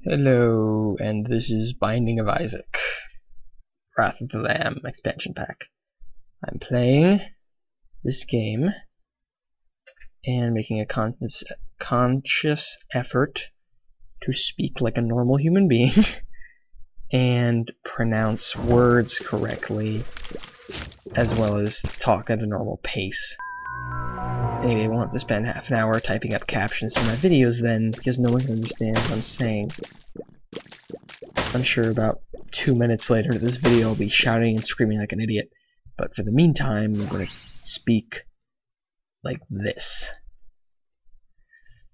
Hello, and this is Binding of Isaac, Wrath of the Lamb expansion pack. I'm playing this game and making a conscious effort to speak like a normal human being and pronounce words correctly, as well as talk at a normal pace. Maybe I won't have to spend half an hour typing up captions for my videos then, because no one can understand what I'm saying. I'm sure about 2 minutes later this video I'll be shouting and screaming like an idiot, but for the meantime I'm going to speak like this.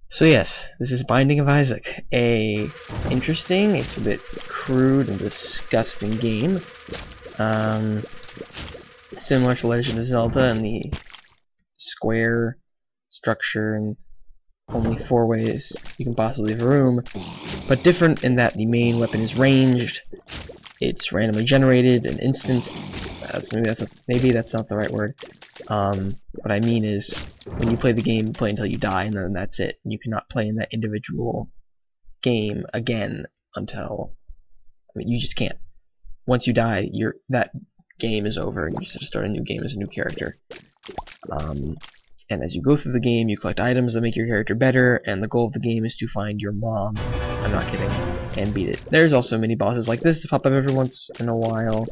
So yes, this is Binding of Isaac, it's a bit crude and disgusting game, similar to Legend of Zelda in the square structure and only 4 ways you can possibly leave a room, but different in that the main weapon is ranged, it's randomly generated and instanced. Maybe that's not the right word. What I mean is, when you play the game, you play until you die, and then that's it. You cannot play in that individual game again until... you just can't. Once you die, that game is over, and you just have to start a new game as a new character. And as you go through the game, you collect items that make your character better, and the goal of the game is to find your mom. I'm not kidding. And beat it. There's also mini bosses like this that pop up every once in a while.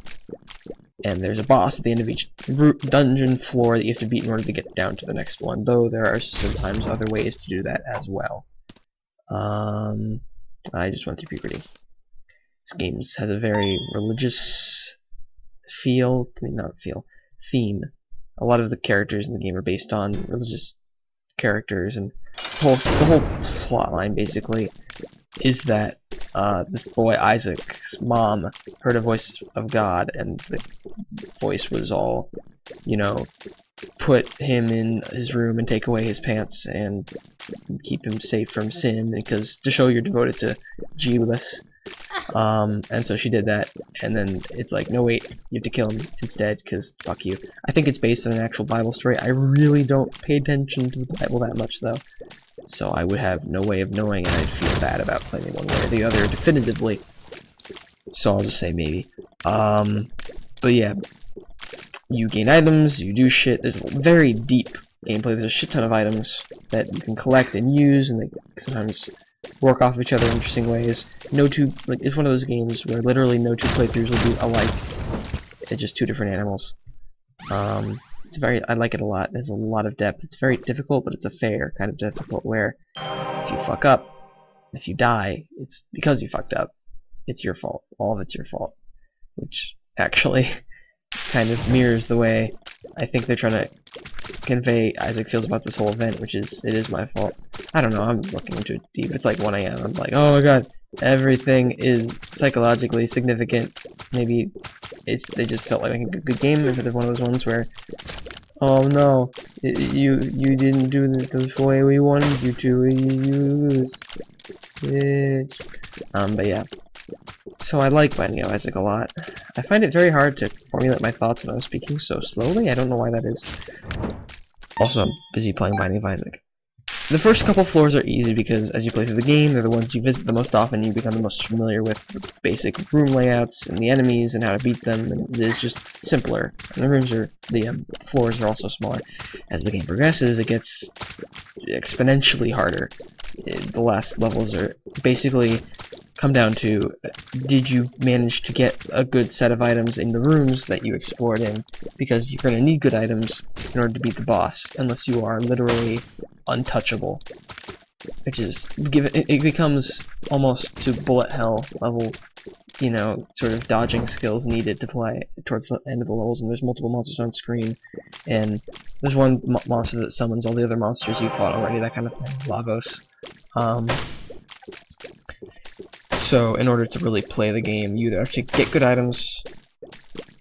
And there's a boss at the end of each dungeon floor that you have to beat in order to get down to the next one, though there are sometimes other ways to do that as well. I just went through puberty. This game has a very religious theme. A lot of the characters in the game are based on religious characters, and the whole plot line basically is that this boy Isaac's mom heard a voice of God, and the voice was all, put him in his room and take away his pants and keep him safe from sin, because to show you're devoted to Jebus. And so she did that, and then it's like, no wait, you have to kill him instead, because fuck you. I think it's based on an actual Bible story. I really don't pay attention to the Bible that much, though, so I would have no way of knowing, and I'd feel bad about claiming one way or the other definitively, so I'll just say maybe. But yeah, you gain items, you do shit. There's very deep gameplay. There's a shit ton of items that you can collect and use, and they sometimes work off each other in interesting ways. It's one of those games where literally no two playthroughs will be alike. It's just two different animals. I like it a lot. There's a lot of depth. It's very difficult, but it's a fair kind of difficult, where if you fuck up, if you die, it's because you fucked up. It's your fault. All of it's your fault. Which actually kind of mirrors the way I think they're trying to convey Isaac feels about this whole event, which is, it is my fault. I don't know, I'm looking into it deep. It's like 1 AM. I'm like, oh my god, everything is psychologically significant. Maybe they just felt like making a good game, if it's one of those ones where, oh no, you didn't do it the way we wanted you to, you lose. Bitch. But yeah. So I like Binding of Isaac a lot. I find it very hard to formulate my thoughts when I'm speaking so slowly. I don't know why that is. Also, I'm busy playing Binding of Isaac. The first couple floors are easy because as you play through the game, they're the ones you visit the most often. You become the most familiar with the basic room layouts and the enemies and how to beat them, and it is just simpler. And the floors are also smaller. As the game progresses, it gets exponentially harder. The last levels are basically come down to, did you manage to get a good set of items in the rooms that you explored in, because you're going to need good items in order to beat the boss, unless you are literally untouchable, which is, it becomes almost to bullet hell level, sort of dodging skills needed to play towards the end of the levels, and there's multiple monsters on screen, and there's one monster that summons all the other monsters you fought already, that kind of thing, Lagos. So, in order to really play the game, you either have to get good items,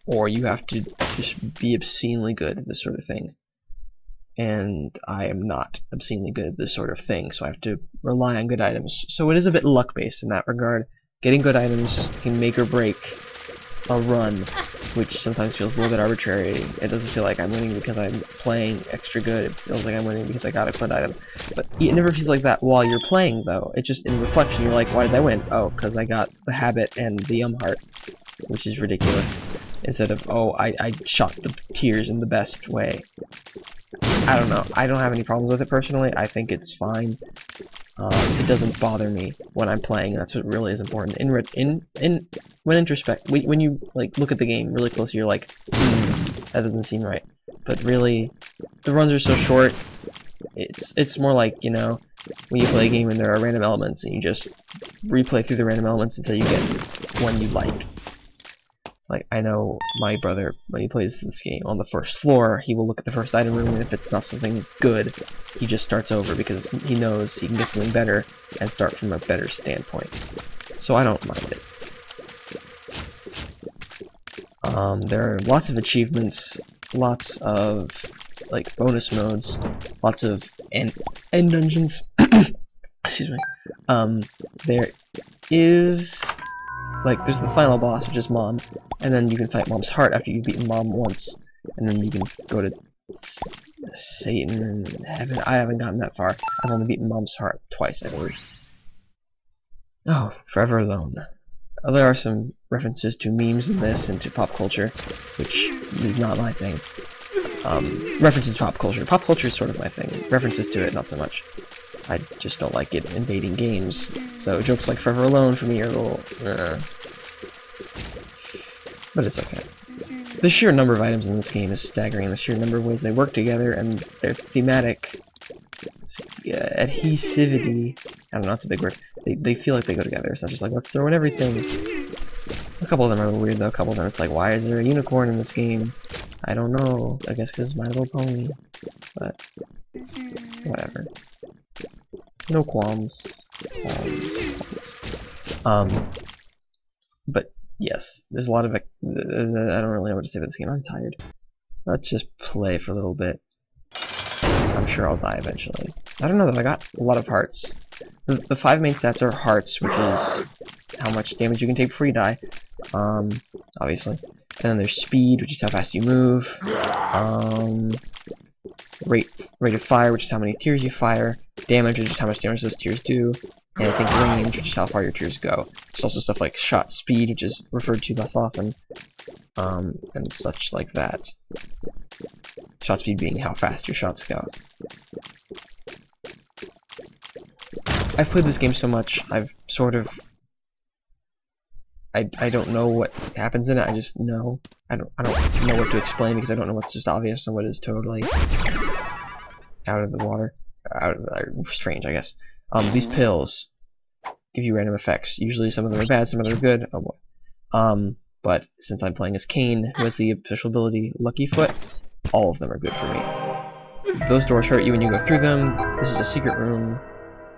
or you have to just be obscenely good at this sort of thing. And I am not obscenely good at this sort of thing, so I have to rely on good items. So it is a bit luck-based in that regard. Getting good items can make or break a run which sometimes feels a little bit arbitrary. It doesn't feel like I'm winning because I'm playing extra good. It feels like I'm winning because I got a good item. But it never feels like that while you're playing, though. It just, in reflection, you're like, why did I win? Oh, because I got the habit and the heart, which is ridiculous. Instead of, oh, I shot the tiers in the best way. I don't know. I don't have any problems with it personally. I think it's fine. It doesn't bother me when I'm playing. That's what really is important. When you like look at the game really closely, you're like, that doesn't seem right. But really, the runs are so short. It's more like, you know, when you play a game and there are random elements and you just replay through the random elements until you get one you like. Like, I know my brother, when he plays this game on the first floor, he will look at the first item room, and if it's not something good, he just starts over because he knows he can get something better and start from a better standpoint. So I don't mind it. There are lots of achievements, lots of like bonus modes, lots of end dungeons. Excuse me. There is there's the final boss, which is Mom, and then you can fight Mom's heart after you've beaten Mom once, and then you can go to Satan and heaven. I haven't gotten that far. I've only beaten Mom's heart twice, I believe. Oh, Forever Alone. There are some references to memes in this and to pop culture, which is not my thing. References to pop culture. Pop culture is sort of my thing. References to it, not so much. I just don't like it invading games. So jokes like Forever Alone for me are a little, but it's okay. The sheer number of items in this game is staggering. The sheer number of ways they work together and their thematic adhesivity. I don't know, that's a big word. They feel like they go together. It's not just like, let's throw in everything. A couple of them are a little weird though. A couple of them it's like, why is there a unicorn in this game? I don't know. I guess because My Little Pony. But whatever. No qualms. But yes, there's a lot of. I don't really know what to say about this game. I'm tired. Let's just play for a little bit. I'm sure I'll die eventually. I don't know though. I got a lot of hearts. The 5 main stats are hearts, which is how much damage you can take before you die. Obviously. And then there's speed, which is how fast you move. Rate of fire, which is how many tiers you fire. Damage, which is how much damage those tiers do. And I think range, which is how far your tiers go. There's also stuff like shot speed, which is referred to less often. And such like that. Shot speed being how fast your shots go. I've played this game so much, I've sort of... I don't know what happens in it, I just know. I don't know what to explain because I don't know what's just obvious and what is totally out of the water. Strange, I guess. These pills give you random effects. Usually some of them are bad, some of them are good. Oh boy. But since I'm playing as Cain, who has the special ability Lucky Foot, all of them are good for me. Those doors hurt you when you go through them. This is a secret room.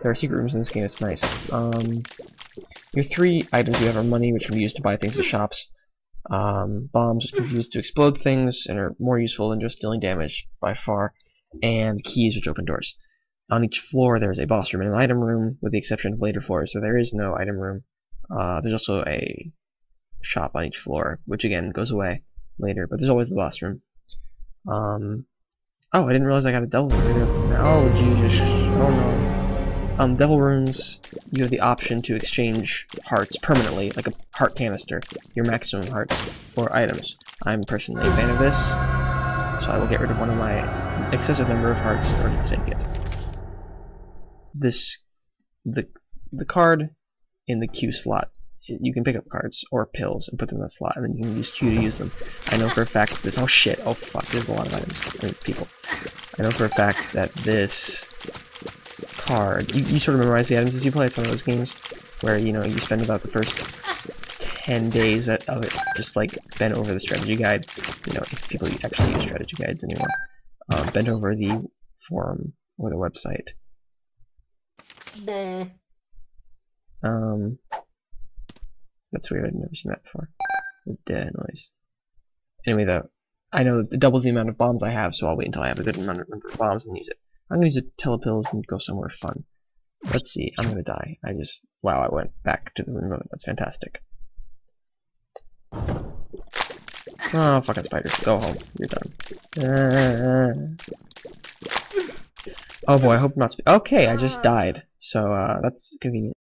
There are secret rooms in this game, it's nice. Your 3 items you have are money, which can be used to buy things at shops. Bombs, which can be used to explode things and are more useful than just dealing damage by far. And keys, which open doors. On each floor there is a boss room and an item room, with the exception of later floors, so there is no item room. There's also a shop on each floor, which again goes away later, but there's always the boss room. Oh, I didn't realize I got a devil room. Maybe that's... Oh, Jesus. Oh no. Devil rooms, you have the option to exchange hearts permanently, like a heart canister, your maximum hearts, for items. I'm personally a fan of this, so I will get rid of one of my excessive number of hearts in order to take it. The card in the Q slot, you can pick up cards or pills and put them in that slot, and then you can use Q to use them. I know for a fact that this... Oh shit, oh fuck, there's a lot of items, I mean, people. I know for a fact that this card, you sort of memorize the items as you play. It's one of those games where, you know, you spend about the first 10 days of it just like bent over the strategy guide. You know, if people actually use strategy guides anymore. Bent over the forum or the website. That's weird, I've never seen that before. The dead noise. Anyway though, I know it doubles the amount of bombs I have, so I'll wait until I have a good number of bombs and use it. I'm gonna use the telepills and go somewhere fun. Let's see, I'm gonna die. Wow, I went back to the remote. That's fantastic. Oh, fucking spiders. Go home. You're done. Oh boy, I hope not. Okay, I just died. So, that's convenient.